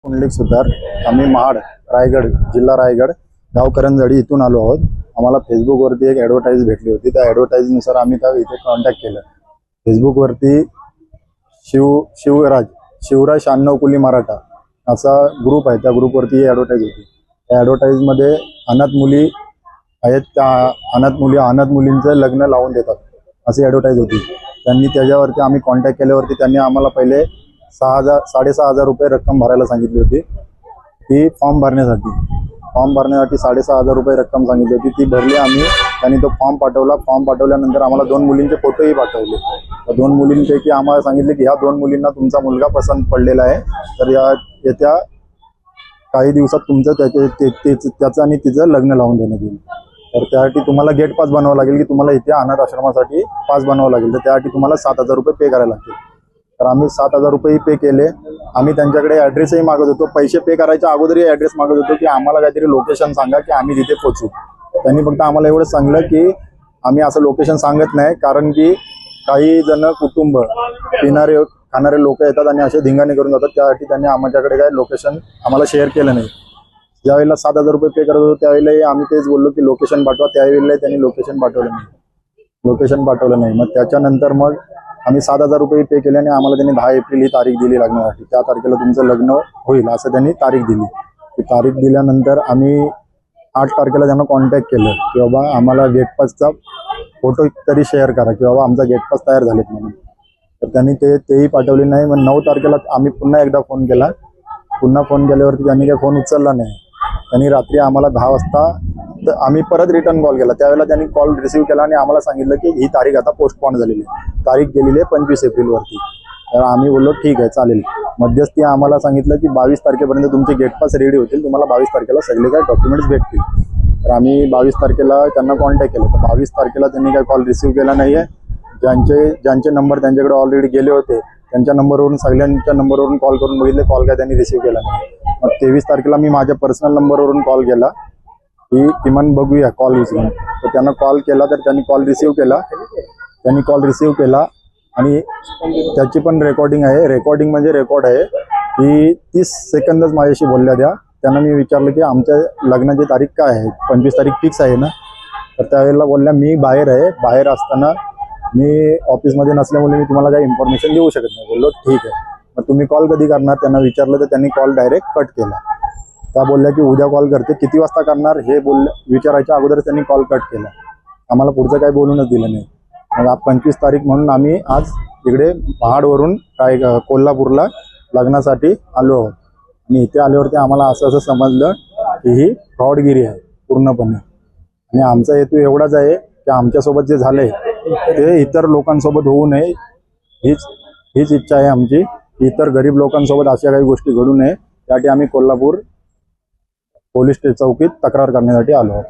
पुंडलिक सुतार, आम्ही महाड रायगड जिल्हा रायगड गाव करंजडी इथून आलो आहोत। आम्हाला फेसबुकवरती एक ॲडव्हर्टाइज भेटली होती। त्या ॲडव्हर्टाइजनुसार आम्ही त्या इथे कॉन्टॅक्ट केलं। फेसबुकवरती शिवराज 96 कुली मराठा असा ग्रुप आहे। त्या ग्रुपवरती ॲडव्हर्टाइज होती। त्या ॲडव्हर्टाइजमध्ये अनाथ मुली आहेत, त्या अनाथ मुलींचं लग्न लावून देतात अशी ॲडव्हर्टाइज होती। त्यांनी त्याच्यावरती आम्ही कॉन्टॅक्ट केल्यावरती त्यांनी आम्हाला पहिले 6,500 रुपये रक्कम भरायला सांगितली होती। ती फॉर्म भरण्यासाठी 6,500 रुपये रक्कम सांगितली होती। ती भरली आम्ही। त्यांनी तो फॉर्म पाठवला। फॉर्म पाठवल्यानंतर आम्हाला 2 मुलींचे फोटोही पाठवले। त्या 2 मुलींपैकी आम्हाला सांगितले की ह्या 2 मुलींना तुमचा मुलगा पसंत पडलेला आहे, तर येत्या काही दिवसात तुमचं त्याचं आणि तिचं लग्न लावून देण्यात येईल। तर त्यासाठी तुम्हाला गेट पास बनवावं लागेल की तुम्हाला इथे अनाथ आश्रमासाठी पास बनवावं लागेल। तर त्यासाठी तुम्हाला 7,000 रुपये पे करायला लागतील। तर आम्ही 7,000 रुपये पे केले। आम्ही त्यांच्याकडे ॲड्रेसही मागत होतो। पैसे पे करायच्या अगोदरही ॲड्रेस मागत होतो की आम्हाला काहीतरी लोकेशन सांगा की आम्ही तिथे पोहोचू। त्यांनी फक्त आम्हाला एवढं सांगलं की आम्ही असं लोकेशन सांगत नाही, कारण की काही जण कुटुंब पिणारे खाणारे लोक येतात आणि असे धिंगाणे करून जातात। त्यासाठी त्यांनी आमच्याकडे काय लोकेशन आम्हाला शेअर केलं नाही। ज्यावेळेला 7,000 रुपये पे करत होतो त्यावेळेला आम्ही तेच बोललो की लोकेशन पाठवा। त्यावेळेला त्यांनी लोकेशन पाठवलं नाही। मग त्याच्यानंतर मग आम्ही 7,000 रुपये पे केले आणि आम्हाला त्यांनी 10 एप्रिल ही तारीख दिली लग्नासाठी। त्या तारखेला तुमचं लग्न होईल असं त्यांनी तारीख दिली। ती तारीख दिल्यानंतर आम्ही 8 तारखेला त्यांना कॉन्टॅक्ट केलं की बाबा आम्हाला गेट पासचा फोटो तरी शेअर करा की बाबा आमचा गेट पास तयार झालेत म्हणून। तर त्यांनी तेही पाठवले नाही। मग 9 तारखेला आम्ही पुन्हा एकदा फोन केला। पुन्हा फोन केल्यावरती त्यांनी काही फोन उचलला नाही। त्यांनी रात्री आम्हाला 10 वाजता आम्ही परत रिटर्न कॉल केला। त्यावेळेला त्यांनी कॉल रिसीव्ह केला आणि आम्हाला सांगितलं की ही तारीख आता पोस्टपोन झालेली आहे। तारीख गेलेली आहे 25 एप्रिलवरती। तर आम्ही बोललो ठीक आहे चालेल। मध्यस्थी आम्हाला सांगितलं की 22 तारखेपर्यंत तुमचे गेट पास रेडी होतील, तुम्हाला 22 तारखेला सगळे काही डॉक्युमेंट्स भेटतील। तर आम्ही 22 तारखेला त्यांना कॉन्टॅक्ट केलं। तर 22 तारखेला त्यांनी काही कॉल रिसीव्ह केला नाही आहे। ज्यांचे नंबर त्यांच्याकडे ऑलरेडी गेले होते त्यांच्या नंबरवरून सगळ्यांच्या नंबरवरून कॉल करून बघितले, कॉल काय त्यांनी रिसीव्ह केला नाही। मग 23 तारखेला मी माझ्या पर्सनल नंबरवरून कॉल केला की किमान बघूया कॉल उचलून। तर त्यांना कॉल केला तर त्यांनी कॉल रिसीव्ह केला आणि त्याची पण रेकॉर्डिंग आहे। रेकॉर्डिंग म्हणजे रेकॉर्ड आहे की 30 सेकंदच माझ्याशी बोलल्या त्या। त्यांना मी विचारलं की आमच्या लग्नाची तारीख काय आहे, 25 तारीख फिक्स आहे ना? तर त्यावेळेला बोलल्या मी बाहेर आहे, बाहेर असताना मी ऑफिसमध्ये नसल्यामुळे मी तुम्हाला काही इन्फॉर्मेशन देऊ शकत नाही। बोललो ठीक आहे, मग तुम्ही कॉल कधी करणार त्यांना विचारलं तर त्यांनी कॉल डायरेक्ट कट केला। त्या बोलल्या की उद्या कॉल करते, किती वाजता करणार हे विचारायच्या अगोदरच त्यांनी कॉल कट केला। आम्हाला पुढचं काही बोलूनच दिलं नाही। मग 25 तारीख म्हणून आम्ही आज इकडे महाडवरून कोल्हापूरला लग्नासाठी आलो आहोत। आणि इथे आल्यावरती आम्हाला असं समजलं की ही फ्रॉडगिरी आहे पूर्णपणे। आणि आमचा हेतू एवढाच आहे की आमच्यासोबत जे झालंय ते इतर लोकांसोबत होऊ नये, हीच इच्छा आहे आमची। इतर गरीब लोकांसोबत अशा काही गोष्टी घडू नये, त्यासाठी आम्ही कोल्हापूर पोलीस चौकीत तक्रार करण्यासाठी आलो आहोत।